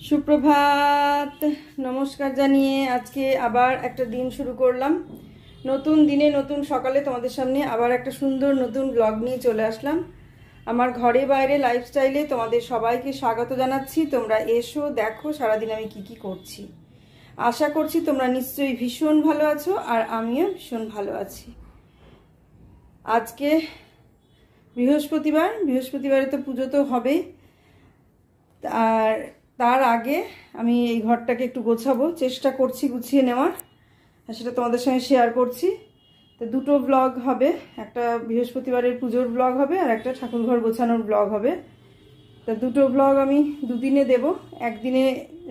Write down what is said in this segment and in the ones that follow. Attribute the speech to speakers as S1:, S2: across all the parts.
S1: সুপ্রভাত, নমস্কার জানিয়ে আজকে আবার একটা দিন শুরু করলাম। নতুন দিনে নতুন সকালে তোমাদের সামনে আবার একটা সুন্দর নতুন ব্লগ নিয়ে চলে আসলাম। আমার ঘরে বাইরে লাইফস্টাইলে তোমাদের সবাইকে স্বাগত জানাচ্ছি। তোমরা এসো, দেখো সারাদিন আমি কি কি করছি। আশা করছি তোমরা নিশ্চয়ই ভীষণ ভালো আছো আর আমিও ভীষণ ভালো আছি। আজকে বৃহস্পতিবারে তো পুজো তো হবেই, আর তার আগে আমি এই ঘরটাকে একটু গোছাবো, চেষ্টা করছি গুছিয়ে নেওয়ার, আর সেটা তোমাদের সঙ্গে শেয়ার করছি। তো দুটো ব্লগ হবে, একটা বৃহস্পতিবারের পুজোর ব্লগ হবে আর একটা ঠাকুরঘর গোছানোর ব্লগ হবে। তো দুটো ব্লগ আমি দুদিনে দেব, একদিনে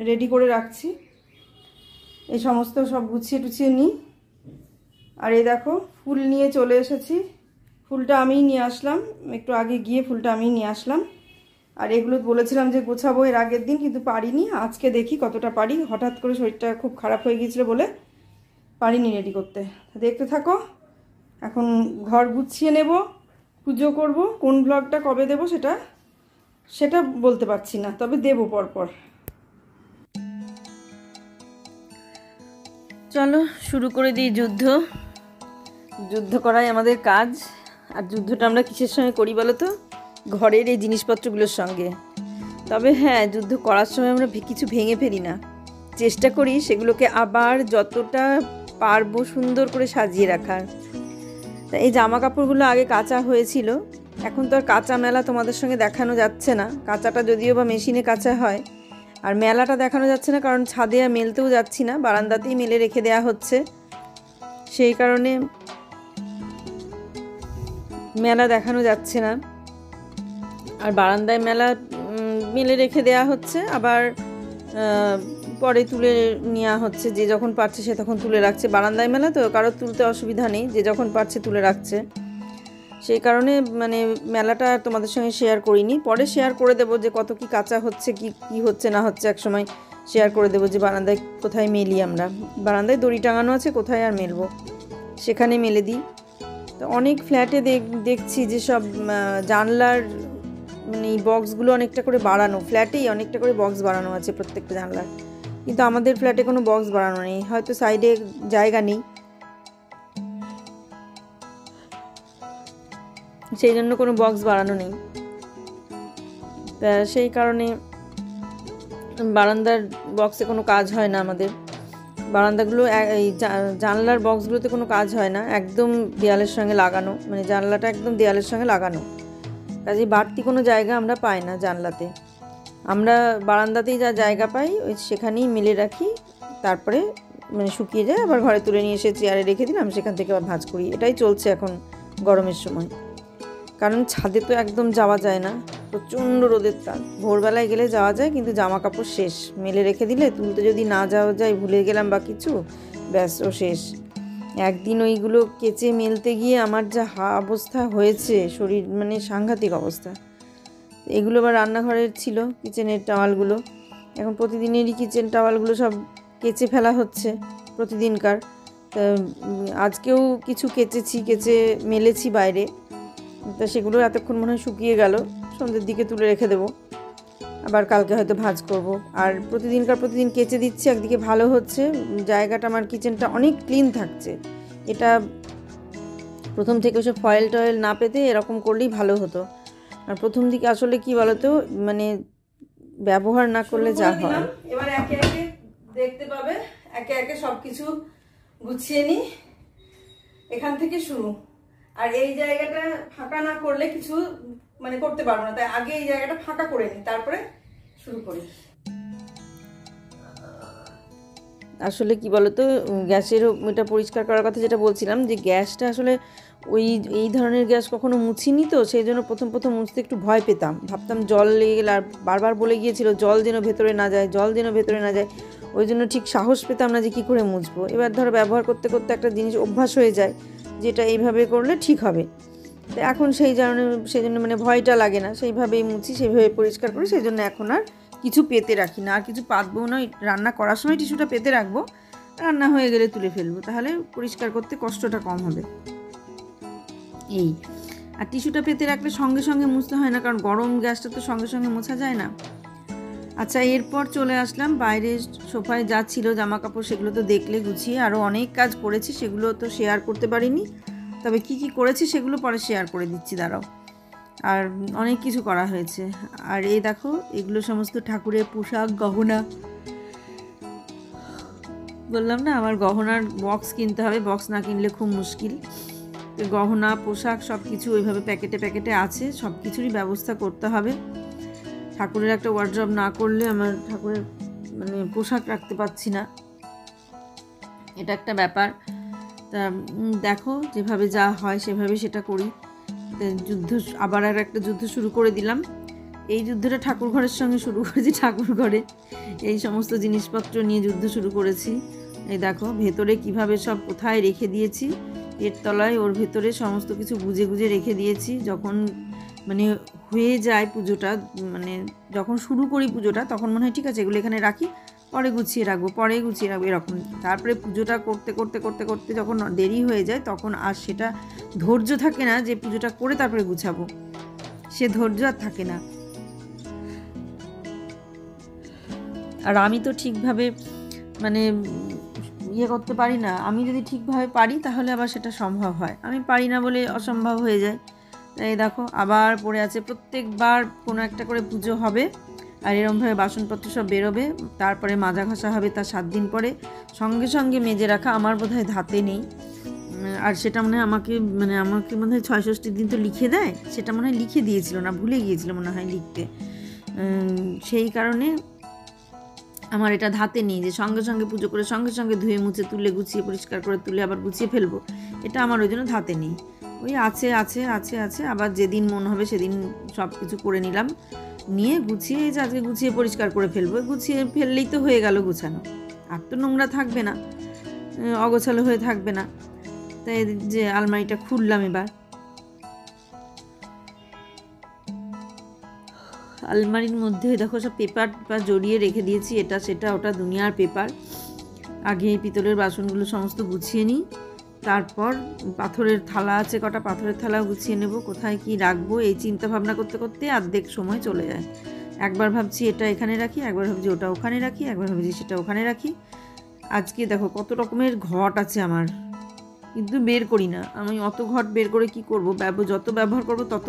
S1: রেডি করে রাখছি। এই সমস্ত সব গুছিয়ে টুছিয়ে নিই। আর এই দেখো ফুল নিয়ে চলে এসেছি, ফুলটা আমিই নিয়ে আসলাম, একটু আগে গিয়ে ফুলটা আমিই নিয়ে আসলাম। আর এগুলো বলেছিলাম যে গোছাবো এর আগের দিন, কিন্তু পারিনি। আজকে দেখি কতটা পারি, হঠাৎ করে শরীরটা খুব খারাপ হয়ে গিয়েছিল বলে পারিনি রেডি করতে। দেখতে থাকো। এখন ঘর গুছিয়ে নেব, পুজো করব। কোন ব্লগটা কবে দেব সেটা বলতে পারছি না, তবে দেব পরপর। চলো শুরু করে দিই। যুদ্ধ করাই আমাদের কাজ। আর যুদ্ধটা আমরা কিসের সঙ্গে করি বলো তো? ঘরের এই জিনিসপত্রগুলোর সঙ্গে। তবে হ্যাঁ, যুদ্ধ করার সময় আমরা কিছু ভেঙে ফেলি না, চেষ্টা করি সেগুলোকে আবার যতটা পারবো সুন্দর করে সাজিয়ে রাখার। তা এই জামা কাপড়গুলো আগে কাচা হয়েছিল, এখন তো আর কাঁচা মেলা তোমাদের সঙ্গে দেখানো যাচ্ছে না। কাঁচাটা যদিও বা মেশিনে কাঁচা হয়, আর মেলাটা দেখানো যাচ্ছে না, কারণ ছাদে আর মেলতেও যাচ্ছি না, বারান্দাতেই মেলে রেখে দেওয়া হচ্ছে। সেই কারণে মেলা দেখানো যাচ্ছে না। আর বারান্দায় মেলে রেখে দেওয়া হচ্ছে, আবার পরে তুলে নেওয়া হচ্ছে। যে যখন পারছে সে তখন তুলে রাখছে। বারান্দায় মেলা তো কারোর তুলতে অসুবিধা নেই, যে যখন পারছে তুলে রাখছে। সেই কারণে মেলাটা তোমাদের সঙ্গে শেয়ার করিনি, পরে শেয়ার করে দেবো যে কত কি কাঁচা হচ্ছে, কি হচ্ছে না হচ্ছে। এক সময় শেয়ার করে দেবো যে বারান্দায় কোথায় মেলি আমরা। বারান্দায় দড়ি টাঙানো আছে, কোথায় আর মেলবো, সেখানে মেলে দিই। তো অনেক ফ্ল্যাটে দেখছি যে সব জানলার এই বক্সগুলো অনেকটা করে বাড়ানো, ফ্ল্যাটেই অনেকটা করে বক্স বাড়ানো আছে প্রত্যেকটা জানলার। কিন্তু আমাদের ফ্ল্যাটে কোনো বক্স বাড়ানো নেই, হয়তো সাইডে জায়গা নেই, সেই জন্য কোনো বক্স বাড়ানো নেই। তা সেই কারণে বারান্দার বক্সে কোনো কাজ হয় না আমাদের। বারান্দাগুলো এই জানলার বক্সগুলোতে কোনো কাজ হয় না, একদম দেয়ালের সঙ্গে লাগানো, জানলাটা একদম দেয়ালের সঙ্গে লাগানো। কাজেই বাড়তি কোনো জায়গা আমরা পাই না জানলাতে। আমরা বারান্দাতেই যা জায়গা পাই সেখানেই মেলে রাখি, তারপরে শুকিয়ে যায়, আবার ঘরে তুলে নিয়ে এসে চেয়ারে রেখে দিলাম, সেখান থেকে আবার ভাঁজ করি। এটাই চলছে এখন গরমের সময়, কারণ ছাদে তো একদম যাওয়া যায় না, প্রচণ্ড রোদের তাপ। ভোরবেলায় গেলে যাওয়া যায়, কিন্তু জামা কাপড় শেষ, মেলে রেখে দিলে তুলতে যদি না যাওয়া যায়, ভুলে গেলাম বা কিছু, ব্যাস ও শেষ। একদিন ওইগুলো কেচে মেলতে গিয়ে আমার যা অবস্থা হয়েছে, শরীর সাংঘাতিক অবস্থা। এগুলো আবার রান্নাঘরের ছিল, কিচেনের টাওয়ালগুলো। এখন প্রতিদিনেরই কিচেন টাওয়ালগুলো সব কেচে ফেলা হচ্ছে প্রতিদিনকার। তা আজকেও কিছু কেচে মেলেছি বাইরে। তা সেগুলো এতক্ষণ মনে হয় শুকিয়ে গেল, সন্ধ্যের দিকে তুলে রেখে দেবো, আবার কালকে হয়তো ভাঁজ করব। আর প্রতিদিন কেচে দিচ্ছি, একদিকে ভালো হচ্ছে, জায়গাটা আমার কিচেনটা অনেক ক্লিন থাকছে। এটা প্রথম থেকে ওসব ফয়েল টয়েল না পেতে এরকম করলেই ভালো হতো। আর প্রথম দিকে আসলে কি বলতো, ব্যবহার না করলে যা হয়। এবার একে একে দেখতে পাবে, একে একে সব কিছু গুছিয়ে নিই। এখান থেকে শুরু। আর এই জায়গাটা ফাঁকা না করলে কিছু করতে পারবো না, তাই আগে এই জায়গাটা ফাঁকা করে নিই, তারপরে শুরু করি। আসলে কি বলতো, গ্যাসের এটা পরিষ্কার করার কথা যেটা বলছিলাম, যে গ্যাসটা আসলে এই ধরনের গ্যাস কখনো মুছিনি তো, সেই জন্য প্রথম মুছতে একটু ভয় পেতাম, ভাবতাম জল লেগে গেলে। আর বারবার বলে গিয়েছিল জল যেন ভেতরে না যায়, ওই জন্য ঠিক সাহস পেতাম না যে কী করে মুছবো। এবার ধরো ব্যবহার করতে করতে একটা জিনিস অভ্যাস হয়ে যায়, যেটা এইভাবে করলে ঠিক হবে। তো এখন সেই জন্য ভয়টা লাগে না, সেইভাবেই মুছি, সেইভাবে পরিষ্কার করি। সেই জন্য এখন আর কিছু পেতে রাখি না, আর কিছু পাতবো না। রান্না করার সময় টিস্যুটা পেতে রাখবো, রান্না হয়ে গেলে তুলে ফেলবো, তাহলে পরিষ্কার করতে কষ্টটা কম হবে। এই আর টিস্যুটা পেতে রাখলে সঙ্গে সঙ্গে মুছতে হয় না, কারণ গরম গ্যাসটা তো সঙ্গে সঙ্গে মোছা যায় না। আচ্ছা, এরপর চলে আসলাম বাইরে। সোফায় যা ছিল জামা কাপড় সেগুলো তো দেখলে গুছিয়ে, আরও অনেক কাজ করেছি, সেগুলো তো শেয়ার করতে পারিনি। তবে কি কি করেছি সেগুলো পরে শেয়ার করে দিচ্ছি, দাঁড়াও। আর অনেক কিছু করা হয়েছে। আর এই দেখো, এগুলো সমস্ত ঠাকুরের পোশাক গহনা। বললাম না আমার গহনার বক্স কিনতে হবে, বক্স না কিনলে খুব মুশকিল। গহনা পোশাক সব কিছু ওইভাবে প্যাকেটে প্যাকেটে আছে, সব কিছুরই ব্যবস্থা করতে হবে। ঠাকুরের একটা ওয়ার্ড্রব না করলে আমার ঠাকুরের মানে পোশাক রাখতে পারছি না, এটা একটা ব্যাপার। তা দেখো, যেভাবে যা হয় সেভাবে সেটা করি। যুদ্ধ আবার আর একটা যুদ্ধ শুরু করে দিলাম। এই যুদ্ধটা ঠাকুর ঘরের সঙ্গে শুরু করেছি, ঠাকুর ঘরে এই সমস্ত জিনিসপত্র নিয়ে যুদ্ধ শুরু করেছি। এই দেখো ভেতরে কিভাবে সব কোথায় রেখে দিয়েছি, এর তলায় ওর ভেতরে সমস্ত কিছু গুজে গুজে রেখে দিয়েছি। যখন মানে হয়ে যায় পুজোটা, মানে যখন শুরু করি পুজোটা, তখন মনে হয় ঠিক আছে এগুলো এখানে রাখি, পরে গুছিয়ে রাখবো, পরে গুছিয়ে রাখবো, এরকম। তারপরে পুজোটা করতে করতে করতে করতে যখন দেরি হয়ে যায়, তখন আর সেটা ধৈর্য থাকে না যে পুজোটা করে তারপরে গুছাবো, সে ধৈর্য আর থাকে না। আর আমি তো ঠিকভাবে মানে ইয়ে করতে পারি না। আমি যদি ঠিকভাবে পারি তাহলে আবার সেটা সম্ভব হয়, আমি পারি না বলে অসম্ভব হয়ে যায়। তাই দেখো আবার পড়ে আছে, প্রত্যেকবার কোনো একটা করে পুজো হবে আর এরমভাবে বাসনপত্র সব বেরোবে, তারপরে মাজা ঘষা হবে তার 7 দিন পরে। সঙ্গে সঙ্গে মেজে রাখা আমার বোধহয় ধাতে নেই। আর সেটা মনে হয় আমাকে মনে হয় 66 দিন তো লিখে দেয়, সেটা মনে হয় লিখে দিয়েছিল না, ভুলে গিয়েছিল মনে হয় লিখতে। সেই কারণে আমার এটা ধাতে নেই যে সঙ্গে সঙ্গে পুজো করে সঙ্গে সঙ্গে ধুয়ে মুছে তুলে গুছিয়ে পরিষ্কার করে তুলে আবার গুছিয়ে ফেলবো, এটা আমার ওই জন্য ধাতে নেই। ওই আছে আছে আছে আছে, আবার যেদিন মন হবে সেদিন সব কিছু করে নিলাম, নিয়ে গুছিয়ে এই যে আজকে গুছিয়ে পরিষ্কার করে ফেলবো, গুছিয়ে ফেললেই তো হয়ে গেল গুছানো, আর তো নোংরা থাকবে না, অগোছালো হয়ে থাকবে না। তাই যে আলমারিটা খুললাম এবার, আলমারির মধ্যে দেখো সব পেপার জড়িয়ে রেখে দিয়েছি, এটা সেটা ওটা দুনিয়ার পেপার। আগে এই পিতলের বাসনগুলো সমস্ত গুছিয়ে নিই, তারপর পাথরের থালা আছে কটা, পাথরের থালাও গুছিয়ে নেব, কোথায় কি রাখবো এই চিন্তা ভাবনা করতে করতে অর্ধেক সময় চলে যায়। একবার ভাবছি এটা এখানে রাখি, একবার ভাবছি ওটা ওখানে রাখি, একবার ভাবছি সেটা ওখানে রাখি। আজকে দেখো কত রকমের ঘট আছে আমার, কিন্তু বের করি না। আমি অত ঘট বের করে কি করব, যত ব্যবহার করব তত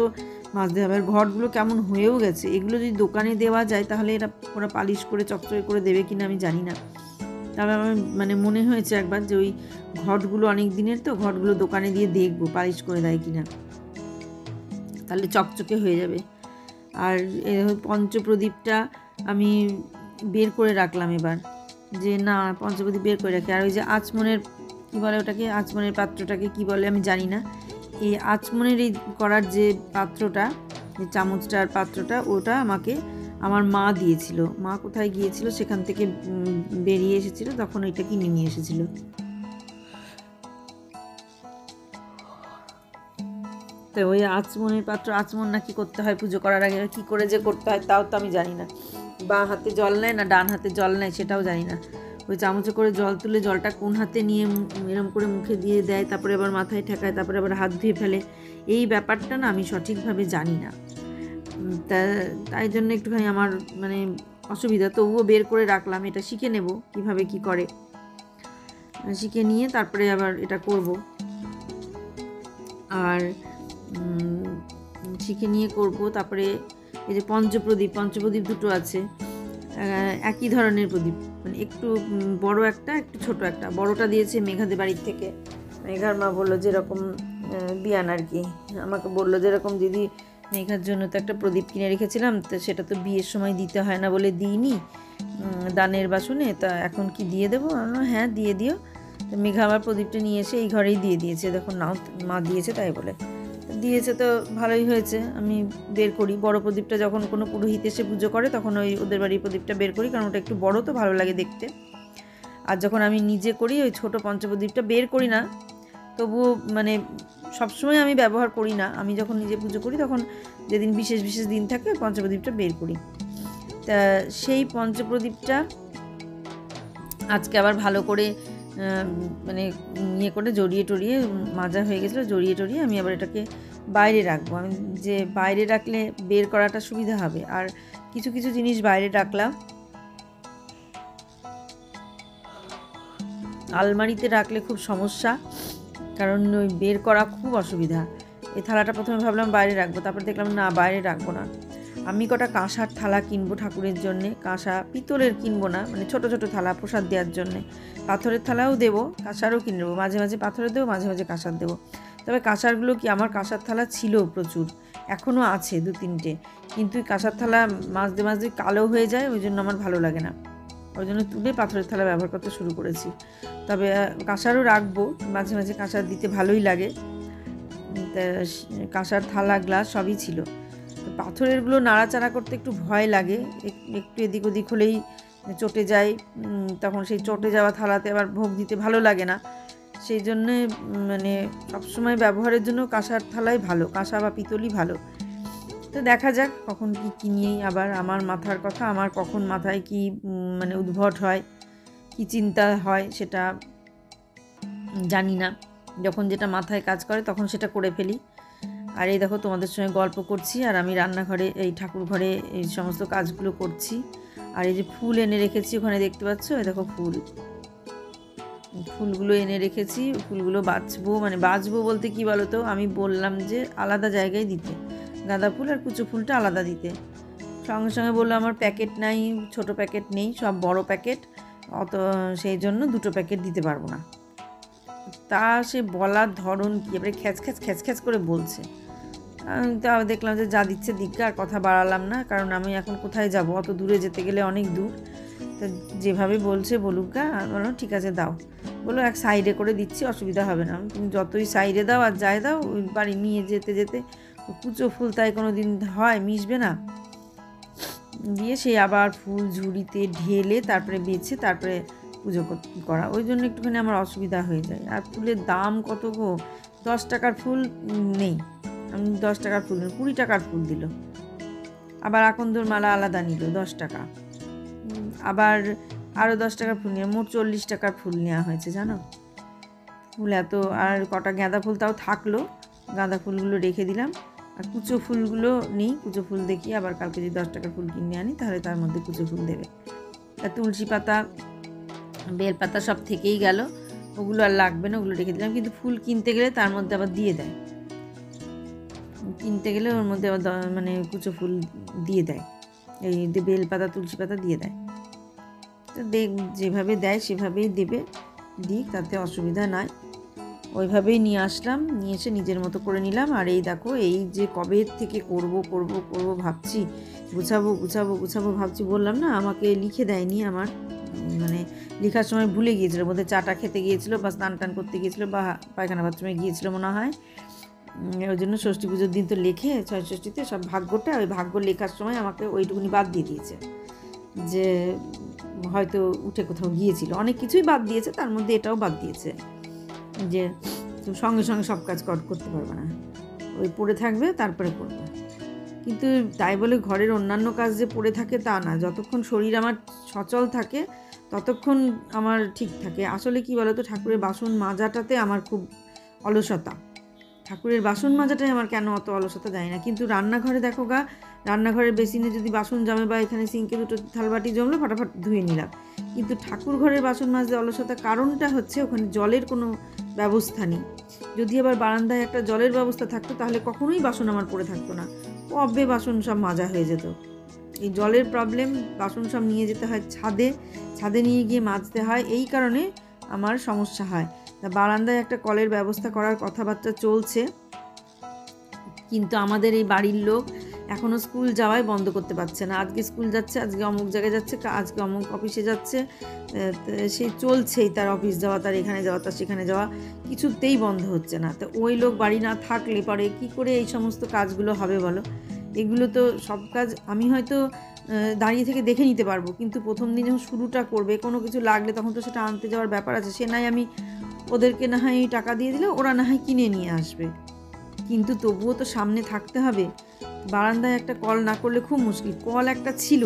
S1: মাজতে হবে। আর ঘটগুলো কেমন হয়েও গেছে, এগুলো যদি দোকানে দেওয়া যায় তাহলে ওরা পালিশ করে চকচকে করে দেবে কিনা আমি জানি না। তবে আমার মানে মনে হয়েছে একবার যে ওই ঘটগুলো অনেক দিনের, তো ঘটগুলো দোকানে দিয়ে দেখবো পালিশ করে দেয় কিনা, তাহলে চকচকে হয়ে যাবে। আর পঞ্চপ্রদীপটা আমি বের করে রাখলাম এবার, যে না পঞ্চপ্রদীপ বের করে রাখি। আর ওই যে আচমনের কী বলে ওটাকে, আচমনের পাত্রটাকে কি বলে আমি জানি না, এই আচমনের এই করার যে পাত্রটা, যে চামচটার পাত্রটা, ওটা আমাকে আমার মা দিয়েছিল। মা কোথায় গিয়েছিল সেখান থেকে বেরিয়ে এসেছিল, তখন ওইটা কিনে নিয়ে এসেছিল। তো ওই আচমনের পাত্র, আচমন নাকি করতে হয় পুজো করার আগে, কী করে যে করতে হয় তাও তো আমি জানি না। বাঁ হাতে জল নেয় না ডান হাতে জল নেয় সেটাও জানি না। ওই চামচে করে জল তুলে জলটা কোন হাতে নিয়ে এরম করে মুখে দিয়ে দেয়, তারপরে আবার মাথায় ঠেকায়, তারপরে আবার হাত ধুয়ে ফেলে, এই ব্যাপারটা না আমি সঠিকভাবে জানি না। তাই জন্য একটুখানি আমার মানে অসুবিধা, তবুও বের করে রাখলাম, এটা শিখে নেব কিভাবে কি করে, শিখে নিয়ে তারপরে আবার এটা করব। আর শিখে নিয়ে করব। তারপরে এই যে পঞ্চপ্রদীপ দুটো আছে, একই ধরনের প্রদীপ, মানে একটু বড় একটা একটু ছোট একটা। বড়টা দিয়েছে মেঘাদের বাড়ির থেকে, মেঘার মা বললো যেরকম বিয়ান আর কি, আমাকে বললো যেরকম দিদি মেঘার জন্য তো একটা প্রদীপ কিনে রেখেছিলাম, তো সেটা তো বিয়ের সময় দিতে হয় না বলে দিইনি দানের বাসনে, তা এখন কি দিয়ে দেবো? হ্যাঁ দিয়ে দিও। মেঘা আবার প্রদীপটা নিয়ে এসে এই ঘরেই দিয়ে দিয়েছে, দেখুন নাও মা দিয়েছে তাই বলে দিয়েছে, তো ভালোই হয়েছে। আমি বের করি বড় প্রদীপটা, যখন কোনো পুরোহিত এসে পুজো করে তখন ওই ওদের বাড়ির প্রদীপটা বের করি, কারণ ওটা একটু বড় তো ভালো লাগে দেখতে। আর যখন আমি নিজে করি ওই ছোটো পঞ্চপ্রদীপটা বের করি না, তবুও মানে সবসময় আমি ব্যবহার করি না। আমি যখন নিজে পুজো করি তখন যেদিন বিশেষ বিশেষ দিন থাকে পঞ্চপ্রদীপটা বের করি। তা সেই পঞ্চপ্রদীপটা আজকে আবার ভালো করে মানে ইয়ে করে জড়িয়ে টড়িয়ে মাজা হয়ে গেছিলো, জড়িয়ে টড়িয়ে আমি আবার এটাকে বাইরে রাখবো। আমি যে বাইরে রাখলে বের করাটা সুবিধা হবে, আর কিছু কিছু জিনিস বাইরে রাখলাম, আলমারিতে রাখলে খুব সমস্যা, কারণ ওই বের করা খুব অসুবিধা। এই থালাটা প্রথমে ভাবলাম বাইরে রাখবো, তারপর দেখলাম না বাইরে রাখবো না। আমি কটা কাঁসার থালা কিনবো ঠাকুরের জন্যে, কাঁসা, পিতলের কিনবো না, মানে ছোট ছোট থালা প্রসাদ দেওয়ার জন্যে। পাথরের থালাও দেবো, কাঁসারও কিনে নেবো, মাঝে মাঝে পাথরের দেবো, মাঝে মাঝে কাঁসার দেবো। তবে কাঁসারগুলো কি, আমার কাঁসার থালা ছিল প্রচুর, এখনও আছে 2-3টে, কিন্তু কাঁসার থালা মাঝে মাঝে কালো হয়ে যায়, ওই জন্য আমার ভালো লাগে না, ওই জন্য তুলে পাথরের থালা ব্যবহার করতে শুরু করেছি। তবে কাঁসারও রাখবো, মাঝে মাঝে কাঁসার দিতে ভালোই লাগে। কাঁসার থালা, গ্লাস সবই ছিল। পাথরেরগুলো নাড়াচাড়া করতে একটু ভয় লাগে, একটু এদিক ওদিক হলেই চটে যায়, তখন সেই চটে যাওয়া থালাতে আবার ভোগ দিতে ভালো লাগে না। সেই জন্যে মানে সবসময় ব্যবহারের জন্য কাঁসার থালাই ভালো, কাঁসা বা পিতলই ভালো। তো দেখা যাক কখন কি কিনিয়েই, আবার আমার মাথার কথা, আমার কখন মাথায় কি মানে উদ্ভট হয়, কি চিন্তা হয় সেটা জানি না। যখন যেটা মাথায় কাজ করে তখন সেটা করে ফেলি। আর এই দেখো তোমাদের সঙ্গে গল্প করছি, আর আমি রান্নাঘরে, এই ঠাকুর ঘরে এই সমস্ত কাজগুলো করছি। আর এই যে ফুল এনে রেখেছি ওখানে দেখতে পাচ্ছ, এই দেখো ফুলগুলো এনে রেখেছি, ফুলগুলো বাঁচবো, মানে বাঁচবো বলতে কি বলো তো, আমি বললাম যে আলাদা জায়গায় দিতে, গাঁদা ফুল আর কুচো ফুলটা আলাদা দিতে। সঙ্গে সঙ্গে বললো আমার প্যাকেট নাই, ছোট প্যাকেট নেই, সব বড় প্যাকেট, অত সেই জন্য 2টো প্যাকেট দিতে পারবো না। তা সে বলার ধরন কি, এবারে খ্যাচ করে বলছে। তা দেখলাম যে যা দিচ্ছে দিকে, আর কথা বাড়ালাম না, কারণ আমি এখন কোথায় যাব, অত দূরে যেতে গেলে অনেক দূর। তো যেভাবে বলছে বলুক গা, বললাম ঠিক আছে দাও। বললো এক সাইডে করে দিচ্ছি, অসুবিধা হবে না, তুমি যতই সাইডে দাও আর যাই দাও, ওই বাড়ি নিয়ে যেতে যেতে কুচো ফুল তাই কোনো দিন হয় মিশবে না। দিয়ে সে আবার ফুল ঝুড়িতে ঢেলে তারপরে বেছে তারপরে পুজো করা, ওই জন্য একটুখানি আমার অসুবিধা হয়ে যায়। আর ফুলের দাম কত গো, 10 টাকার ফুল নেই, আমি 10 টাকার ফুল 20 টাকার ফুল দিল। আবার আকন্দর মালা আলাদা নিল 10 টাকা, আবার আরও 10 টাকার ফুল নিয়ে মোট 40 টাকার ফুল নেওয়া হয়েছে জানো। ফুল এত, আর কটা গাঁদা ফুল তাও থাকলো, গাঁদা ফুলগুলো রেখে দিলাম। আর কুচো ফুলগুলো নেই, কুচো ফুল দেখি আবার কালকে যদি 10 টাকার ফুল কিনে আনি তাহলে তার মধ্যে কুচো ফুল দেবে। আর তুলসী পাতা, বেল পাতা সব থেকেই গেল, ওগুলো আর লাগবে না, ওগুলো রেখে দিলাম। কিন্তু ফুল কিনতে গেলে তার মধ্যে আবার দিয়ে দেয়, কিনতে গেলে ওর মধ্যে আবার মানে কুচো ফুল দিয়ে দেয়, এই বেল পাতা তুলসী পাতা দিয়ে দেয়। তো যেভাবে দেয় সেভাবেই দেবে, দিক, তাতে অসুবিধা নাই। ওইভাবেই নিয়ে আসলাম, নিয়ে এসে নিজের মতো করে নিলাম। আর এই দেখো, এই যে কবে থেকে করব ভাবছি, গুছাবো ভাবছি, বললাম না আমাকে লিখে দেয়নি, আমার মানে লেখার সময় ভুলে গিয়েছিলো, বোধহয় চাটা খেতে গিয়েছিলো বা স্নান টান করতে গিয়েছিলো বা পায়খানা বাথরুমে গিয়েছিলো মনে হয়। ওই জন্য ষষ্ঠী পুজোর দিন তো লেখে, 6 ষষ্ঠীতে সব ভাগ্যটা, ওই ভাগ্য লেখার সময় আমাকে ওইটুকুনি বাদ দিয়ে দিয়েছে, যে হয়তো উঠে কোথাও গিয়েছিল, অনেক কিছুই বাদ দিয়েছে, তার মধ্যে এটাও বাদ দিয়েছে যে সঙ্গে সঙ্গে সব কাজ করতে পারবে না, ওই পড়ে থাকবে তারপরে করবে। কিন্তু তাই বলে ঘরের অন্যান্য কাজ যে পড়ে থাকে তা না, যতক্ষণ শরীর আমার সচল থাকে ততক্ষণ আমার ঠিক থাকে। আসলে কি বলতো, ঠাকুরের বাসন মাজাটাতে আমার খুব অলসতা, ঠাকুরের বাসন মাজাটাই আমার কেন অত অলসতা যায় না। কিন্তু রান্নাঘরে দেখো গা, রান্নাঘরের বেসিনে যদি বাসন জমে বা এখানে সিঙ্কে 2টো থালবাটি জমলো, ফটাফট ধুয়ে নিলাম। কিন্তু ঠাকুর ঘরের বাসন মাজতে অলসতা, কারণটা হচ্ছে ওখানে জলের কোনো ব্যবস্থা নেই। যদি আবার বারান্দায় একটা জলের ব্যবস্থা থাকতো তাহলে কখনোই বাসন আমার পড়ে থাকতো না, অব্বে বাসন সব মাজা হয়ে যেত। এই জলের প্রবলেম, বাসন সব নিয়ে যেতে হয় ছাদে নিয়ে গিয়ে মাজতে হয়, এই কারণে আমার সমস্যা হয়। বারান্দায় একটা কলের ব্যবস্থা করার কথাবার্তা চলছে, কিন্তু আমাদের এই বাড়ির লোক এখনও স্কুল যাওয়াই বন্ধ করতে পারছে না। আজকে স্কুল যাচ্ছে, আজকে অমুক জায়গায় যাচ্ছে, আজকে অমুক অফিসে যাচ্ছে, সে চলছেই, তার অফিস যাওয়া, তার এখানে যাওয়া, তার সেখানে যাওয়া, কিছুতেই বন্ধ হচ্ছে না। তো ওই লোক বাড়ি না থাকলে পরে কি করে এই সমস্ত কাজগুলো হবে বলো। এগুলো তো সব কাজ আমি হয়তো দাঁড়িয়ে থেকে দেখে নিতে পারবো, কিন্তু প্রথম দিন যখন শুরুটা করবে, কোনো কিছু লাগলে তখন তো সেটা আনতে যাওয়ার ব্যাপার আছে। সে নাই আমি ওদেরকে না হয় টাকা দিয়ে দিলে ওরা না হয় কিনে নিয়ে আসবে, কিন্তু তবুও তো সামনে থাকতে হবে। বারান্দায় একটা কল না করলে খুব মুশকিল। কল একটা ছিল,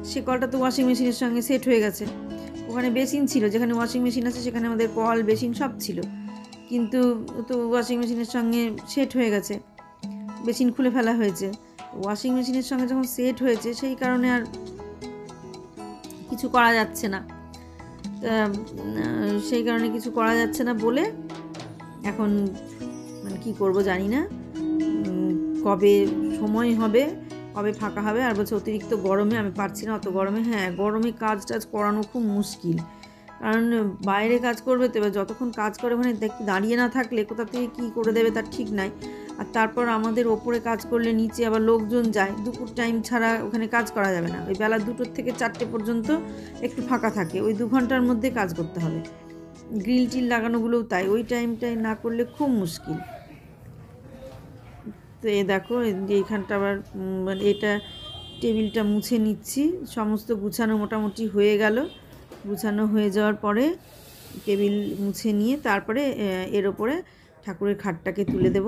S1: সে কলটা তো ওয়াশিং মেশিনের সঙ্গে সেট হয়ে গেছে। ওখানে বেসিন ছিল, যেখানে ওয়াশিং মেশিন আছে সেখানে আমাদের কল বেসিন সব ছিল, কিন্তু তো ওয়াশিং মেশিনের সঙ্গে সেট হয়ে গেছে, বেসিন খুলে ফেলা হয়েছে। ওয়াশিং মেশিনের সঙ্গে যখন সেট হয়েছে সেই কারণে আর কিছু করা যাচ্ছে না, সেই কারণে কিছু করা যাচ্ছে না বলে এখন মানে কী করবো জানি না, কবে সময় হবে, কবে ফাঁকা হবে। আর বলছে অতিরিক্ত গরমে আমি পারছি না, অত গরমে। হ্যাঁ, গরমে কাজ টাজ করানো খুব মুশকিল, কারণ বাইরে কাজ করবে তো, এবার যতক্ষণ কাজ করে ওখানে দাঁড়িয়ে না থাকলে কোথা থেকে কী করে দেবে তার ঠিক নাই। আর তারপর আমাদের ওপরে কাজ করলে নিচে আবার লোকজন যায়, দুপুর টাইম ছাড়া ওখানে কাজ করা যাবে না। ওই বেলা 2টো থেকে 4টে পর্যন্ত একটু ফাঁকা থাকে, ওই 2 ঘন্টার মধ্যে কাজ করতে হবে। গ্রিল টিল লাগানোগুলোও তাই, ওই টাইমটায় না করলে খুব মুশকিল। তো এ দেখো এইখানটা আবার মানে এটা টেবিলটা মুছে নিচ্ছি, সমস্ত গুছানো মোটামুটি হয়ে গেল। গুছানো হয়ে যাওয়ার পরে টেবিল মুছে নিয়ে তারপরে এর ওপরে ঠাকুরের খাটটাকে তুলে দেব।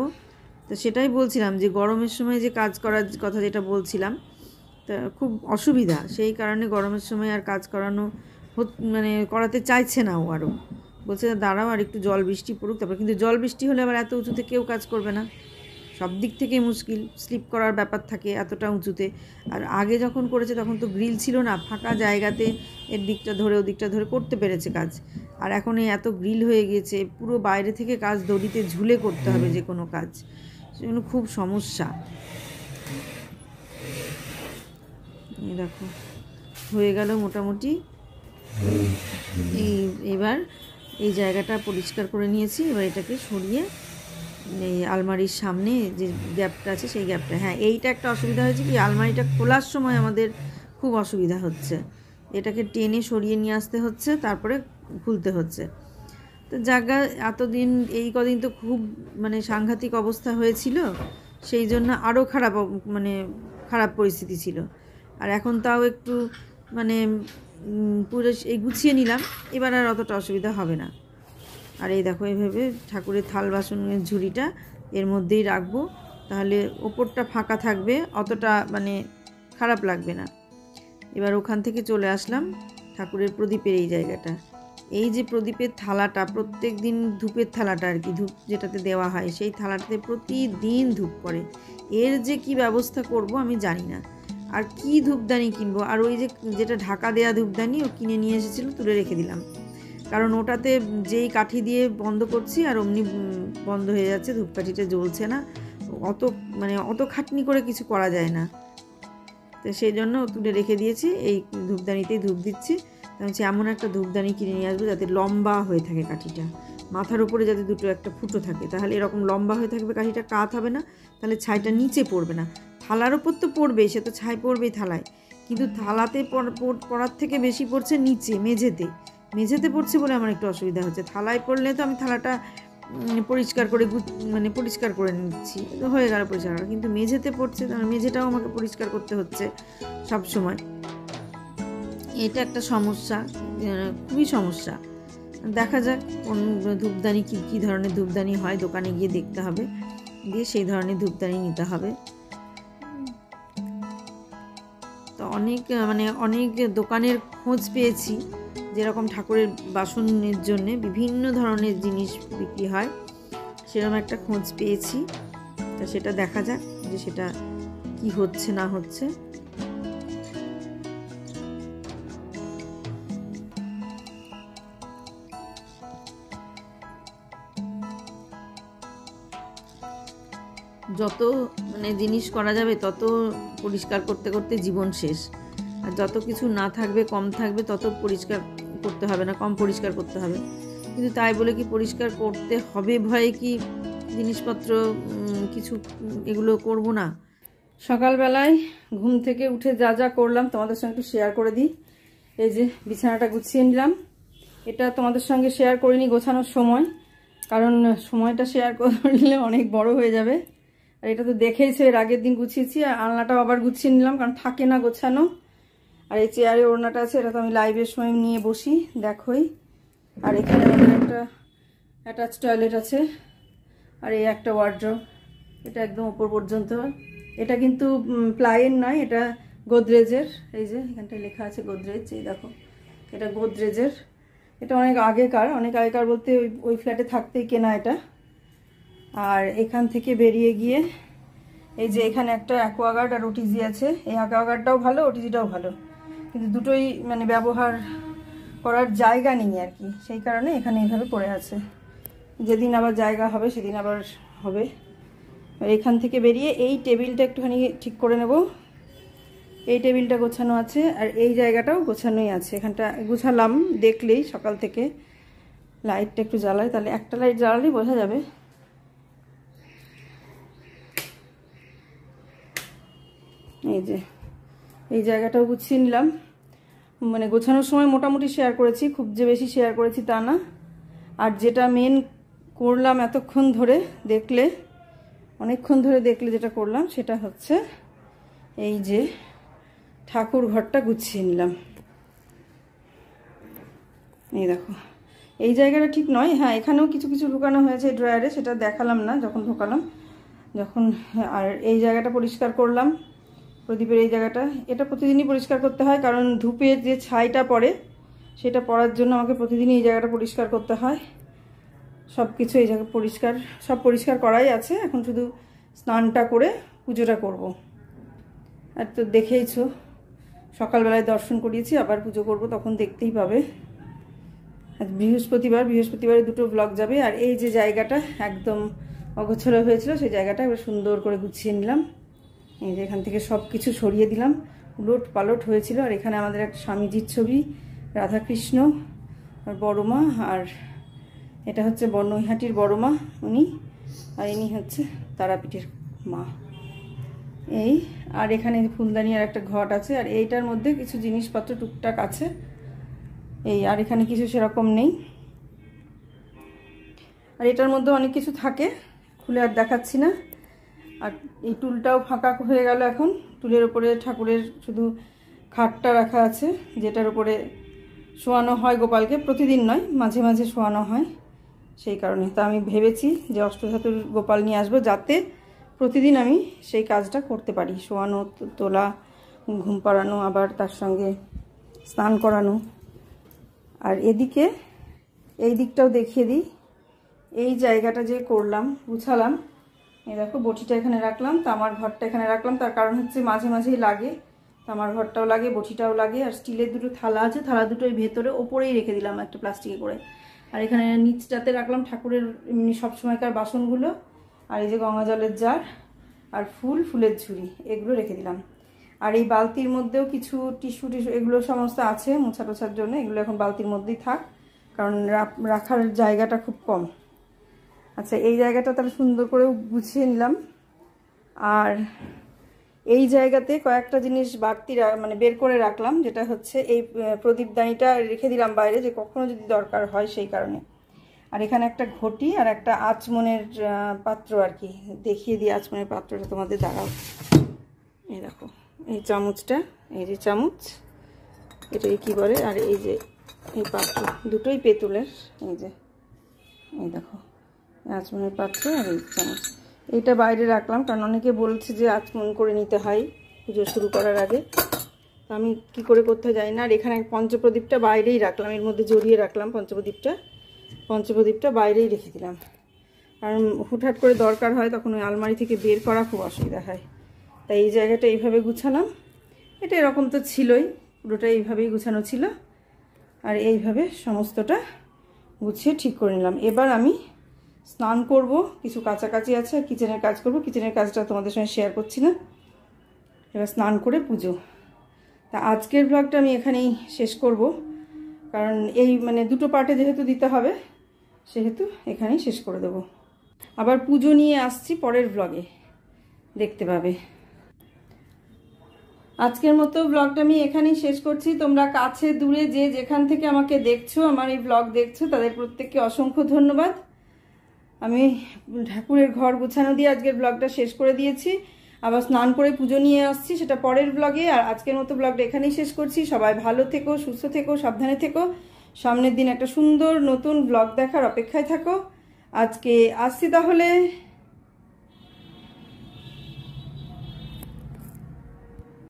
S1: তো সেটাই বলছিলাম যে গরমের সময় যে কাজ করার কথা যেটা বলছিলাম, তা খুব অসুবিধা, সেই কারণে গরমের সময় আর কাজ করানো মানে করাতে চাইছে না ও। আরও বলছে দাঁড়াও আর একটু জল বৃষ্টি পড়ুক তারপর, কিন্তু জল বৃষ্টি হলে আবার এত উঁচুতে কেউ কাজ করবে না, সব দিক থেকে মুশকিল, স্লিপ করার ব্যাপার থাকে এতটা উঁচুতে। আর আগে যখন করেছে তখন তো গ্রিল ছিল না, ফাঁকা জায়গাতে এর দিকটা ধরে ও দিকটা ধরে করতে পেরেছে কাজ। আর এখন এত গ্রিল হয়ে গিয়েছে, পুরো বাইরে থেকে কাজ দড়িতে ঝুলে করতে হবে যে কোনো কাজ, সেজন্য খুব সমস্যা। এই দেখো হয়ে গেল মোটামুটি। এবার এই জায়গাটা পরিষ্কার করে নিয়েছি, এবার এটাকে সরিয়ে এই আলমারির সামনে যে গ্যাপটা আছে সেই গ্যাপটা, হ্যাঁ এইটা একটা অসুবিধা হয়েছে কি, আলমারিটা খোলার সময় আমাদের খুব অসুবিধা হচ্ছে, এটাকে টেনে সরিয়ে নিয়ে আসতে হচ্ছে, তারপরে খুলতে হচ্ছে। তো জায়গা এতদিন এই কদিন তো খুব মানে সাংঘাতিক অবস্থা হয়েছিল, সেই জন্য আরও খারাপ পরিস্থিতি ছিল। আর এখন তাও একটু মানে পুরো এই গুছিয়ে নিলাম, এবার আর অতটা অসুবিধা হবে না। আর এই দেখো এইভাবে ঠাকুরের থাল বাসনের ঝুড়িটা এর মধ্যেই রাখবো, তাহলে ওপরটা ফাঁকা থাকবে, অতটা মানে খারাপ লাগবে না। এবার ওখান থেকে চলে আসলাম ঠাকুরের প্রদীপের এই জায়গাটা। এই যে প্রদীপের থালাটা, প্রত্যেক দিন ধূপের থালাটা আর কি, ধূপ যেটাতে দেওয়া হয় সেই থালাটাতে প্রতিদিন ধূপ পড়ে, এর যে কি ব্যবস্থা করব আমি জানি না। আর কি ধূপদানি কিনবো, আর ওই যে যেটা ঢাকা দেয়া ধূপদানি ও কিনে নিয়ে এসেছিলো, তুলে রেখে দিলাম, কারণ ওটাতে যেই কাঠি দিয়ে বন্ধ করছি আর অমনি বন্ধ হয়ে যাচ্ছে, ধূপকাঠিটা জ্বলছে না, অত খাটনি করে কিছু করা যায় না। তো সেই জন্য তুলে রেখে দিয়েছি, এই ধূপদানিতেই ধূপ দিচ্ছি। হচ্ছে এমন একটা ধূপদানি কিনে নিয়ে আসবো যাতে লম্বা হয়ে থাকে কাঠিটা, মাথার উপরে যাতে দুটো একটা ফুটো থাকে, তাহলে এরকম লম্বা হয়ে থাকবে কাঠিটা, কাত হবে না, তাহলে ছাইটা নিচে পড়বে না। থালার ওপর তো পড়বেই, সে তো ছাই পড়বেই থালায়, কিন্তু থালাতে পড়ার থেকে বেশি পড়ছে নিচে মেঝেতে পড়ছে বলে আমার একটু অসুবিধা হচ্ছে। থালায় পড়লে তো আমি থালাটা পরিষ্কার করে নিচ্ছি, হয়ে গেল পরিষ্কার, কিন্তু মেঝেতে পড়ছে, মেঝেটাও আমাকে পরিষ্কার করতে হচ্ছে সব সময়। এটা একটা সমস্যা, খুবই সমস্যা। দেখা যাক কোন ধূপদানি কী ধরনের ধূপদানি হয়, দোকানে গিয়ে দেখতে হবে, দিয়ে সেই ধরনের ধূপদানি নিতে হবে। তো অনেক দোকানের খোঁজ পেয়েছি, যেরকম ঠাকুরের বাসনের জন্যে বিভিন্ন ধরনের জিনিস বিক্রি হয়, সেরকম একটা খোঁজ পেয়েছি। তা সেটা দেখা যাক যে সেটা কি হচ্ছে না হচ্ছে। যত জিনিস করা যাবে তত পরিষ্কার করতে করতে জীবন শেষ, আর যত কিছু না থাকবে, কম থাকবে, তত পরিষ্কার করতে হবে না, কম পরিষ্কার করতে হবে। কিন্তু তাই বলে কি পরিষ্কার করতে হবে ভয়ে কি জিনিসপত্র কিছু এগুলো করব না। সকালবেলায় ঘুম থেকে উঠে যা যা করলাম তোমাদের সঙ্গে একটু শেয়ার করে দিই। এই যে বিছানাটা গুছিয়ে নিলাম, এটা তোমাদের সঙ্গে শেয়ার করিনি গোছানোর সময়, কারণ সময়টা শেয়ার করলে অনেক বড় হয়ে যাবে। আর এটা তো দেখেইছো, এর আগের দিন গুছিয়েছি, আর আলনাটাও আবার গুছিয়ে নিলাম, কারণ থাকে না গোছানো। আর এই চেয়ারে ওড়নাটা আছে, এটা তো আমি লাইভের সময় নিয়ে বসি, দেখোই। আর এখানে আমাদের একটা অ্যাটাচ টয়লেট আছে, আর এই একটা ওয়ার্ড্রোব, এটা একদম উপর পর্যন্ত। এটা কিন্তু প্লাইয়ের নয়, এটা গোদরেজের। এই যে এখানটায় লেখা আছে গোদরেজ, এই দেখো এটা গোদরেজের। এটা অনেক আগেকার বলতে ওই ফ্ল্যাটে থাকতেই কেনা এটা। আর এখান থেকে বেরিয়ে গিয়ে এই যে এখানে একটা অ্যাকোয়াগার্ড আর ওটিজি আছে, এই অ্যাকোয়াগার্ডটাও ভালো, ওটিজিটাও ভালো, কিন্তু দুটোই মানে ব্যবহার করার জায়গা নেই আর কি, সেই কারণে এখানে এইভাবে পড়ে আছে। যেদিন আবার জায়গা হবে সেদিন আবার হবে। এখান থেকে বেরিয়ে এই টেবিলটা একটুখানি ঠিক করে নেব। এই টেবিলটা গোছানো আছে আর এই জায়গাটাও গোছানোই আছে। এখানটা গুছালাম দেখলেই সকাল থেকে। লাইটটা একটু জ্বালাই, তাহলে একটা লাইট জ্বালালেই বোঝা যাবে। এই যে এই জায়গাটাও গুছিয়ে নিলাম। মানে গোছানোর সময় মোটামুটি শেয়ার করেছি, খুব যে বেশি শেয়ার করেছি তা না। আর যেটা মেন করলাম এতক্ষণ ধরে দেখলে, অনেকক্ষণ ধরে দেখলে যেটা করলাম সেটা হচ্ছে এই যে ঠাকুর ঘরটা গুছিয়ে নিলাম। এই দেখো এই জায়গাটা ঠিক নয়, হ্যাঁ এখানেও কিছু কিছু ঢুকানো হয়েছে ড্রয়ারে, সেটা দেখালাম না যখন ঢোকালাম যখন। আর এই জায়গাটা পরিষ্কার করলাম, প্রদীপের এই জায়গাটা, এটা প্রতিদিনই পরিষ্কার করতে হয়, কারণ ধূপের যে ছাইটা পড়ে সেটা পড়ার জন্য আমাকে প্রতিদিনই এই জায়গাটা পরিষ্কার করতে হয়। সব কিছু এই জায়গা পরিষ্কার, সব পরিষ্কার করাই আছে, এখন শুধু স্নানটা করে পুজোটা করব। আর তো দেখেইছো সকালবেলায় দর্শন করিয়েছি, আবার পুজো করব, তখন দেখতেই পাবে। আজ বৃহস্পতিবারে দুটো ব্লগ যাবে। আর এই যে জায়গাটা একদম অগোছালো হয়েছিল সেই জায়গাটা এবার সুন্দর করে গুছিয়ে নিলাম। এই যে এখান থেকে সব কিছু সরিয়ে দিলাম, উলট পালট হয়েছিল। আর এখানে আমাদের একটা স্বামীজির ছবি, রাধাকৃষ্ণ আর বড় মা, আর এটা হচ্ছে নৈহাটির বড় মা উনি, আর ইনি হচ্ছে তারাপীঠের মা। এই আর এখানে ফুলদানি আর একটা ঘট আছে, আর এইটার মধ্যে কিছু জিনিসপত্র টুকটাক আছে এই, আর এখানে কিছু সেরকম নেই। আর এটার মধ্যে অনেক কিছু থাকে, খুলে আর দেখাচ্ছি না। আর এই টুলটাও ফাঁকা হয়ে গেল এখন। টুলের ওপরে ঠাকুরের শুধু খাটটা রাখা আছে, যেটার উপরে শোয়ানো হয় গোপালকে, প্রতিদিন নয় মাঝে মাঝে শোয়ানো হয়, সেই কারণে। তা আমি ভেবেছি যে অষ্টধাতুর গোপাল নিয়ে আসবো, যাতে প্রতিদিন আমি সেই কাজটা করতে পারি, শোয়ানো, তোলা, ঘুম পাড়ানো, আবার তার সঙ্গে স্নান করানো। আর এদিকে এই দিকটাও দেখিয়ে দিই, এই জায়গাটা যে করলাম, গুছালাম, এই দেখো বটিটা এখানে রাখলাম, তামার ঘরটা এখানে রাখলাম। তার কারণ হচ্ছে মাঝে মাঝেই লাগে, তামার ঘরটাও লাগে, বটিটাও লাগে। আর স্টিলের দুটো থালা আছে, থালা দুটোই ভেতরে ওপরেই রেখে দিলাম একটা প্লাস্টিকে করে। আর এখানে নিচটাতে রাখলাম ঠাকুরের এমনি সবসময়কার বাসনগুলো, আর এই যে গঙ্গা জলের জার আর ফুলের ঝুড়ি, এগুলো রেখে দিলাম। আর এই বালতির মধ্যেও কিছু টিস্যু এগুলো সমস্ত আছে মোছা টোছার জন্য, এগুলো এখন বালতির মধ্যেই থাক, কারণ রাখার জায়গাটা খুব কম। আচ্ছা এই জায়গাটা তাহলে সুন্দর করে গুছিয়ে নিলাম। আর এই জায়গাতে কয়েকটা জিনিস বাড়তি মানে বের করে রাখলাম, যেটা হচ্ছে এই প্রদীপদানিটা রেখে দিলাম বাইরে, যে কখনো যদি দরকার হয় সেই কারণে। আর এখানে একটা ঘটি আর একটা আচমনের পাত্র আর কি, দেখিয়ে দিই আচমনের পাত্রটা তোমাদের, দাঁড়াও। এই দেখো এই চামচটা, এই যে চামচ, এটাই কি বলে। আর এই যে এই পাত্র দুটোই পেতলের, এই যে এই দেখো আচমনের পাত্র আর এই চামচ, এইটা বাইরে রাখলাম, কারণ অনেকে বলছে যে আচমন করে নিতে হয় পুজো শুরু করার আগে, তো আমি কি করে করতে যাই না। আর এখানে পঞ্চপ্রদীপটা বাইরেই রাখলাম, এর মধ্যে জড়িয়ে রাখলাম পঞ্চপ্রদীপটা বাইরেই রেখে দিলাম, কারণ হুটহাট করে দরকার হয় তখন ওই আলমারি থেকে বের করা খুব অসুবিধা হয়। তাই এই জায়গাটা এইভাবে গুছালাম। এটা এরকম তো ছিলই, পুরোটা এইভাবেই গুছানো ছিল। আর এইভাবে সমস্তটা গুছিয়ে ঠিক করে নিলাম। এবার আমি স্নান করব, কিছু কাছাকাছি আছে, আর কিচেনের কাজ করব। কিচেনের কাজটা তোমাদের সঙ্গে শেয়ার করছি না। এবার স্নান করে পুজো। তা আজকের ব্লগটা আমি এখানেই শেষ করব, কারণ এই মানে দুটো পার্টে যেহেতু দিতে হবে, সেহেতু এখানেই শেষ করে দেব। আবার পুজো নিয়ে আসছি পরের ব্লগে, দেখতে পাবে। আজকের মতো ব্লগটা আমি এখানেই শেষ করছি। তোমরা কাছে দূরে যে যেখান থেকে আমাকে দেখছো, আমার এই ব্লগ দেখছো, তাদের প্রত্যেককে অসংখ্য ধন্যবাদ। আমি ঠাকুরের ঘর গোছানো দিয়ে আজকের ব্লগটা শেষ করে দিয়েছি। আবার স্নান করে পুজো নিয়ে আসছি, সেটা পরের ব্লগে। আর আজকের মতো ব্লগটা এখানেই শেষ করছি। সবাই ভালো থেকো, সুস্থ থেকো, সাবধানে থেকো। সামনের দিন একটা সুন্দর নতুন ব্লগ দেখার অপেক্ষায় থাকো। আজকে আসছি তাহলে।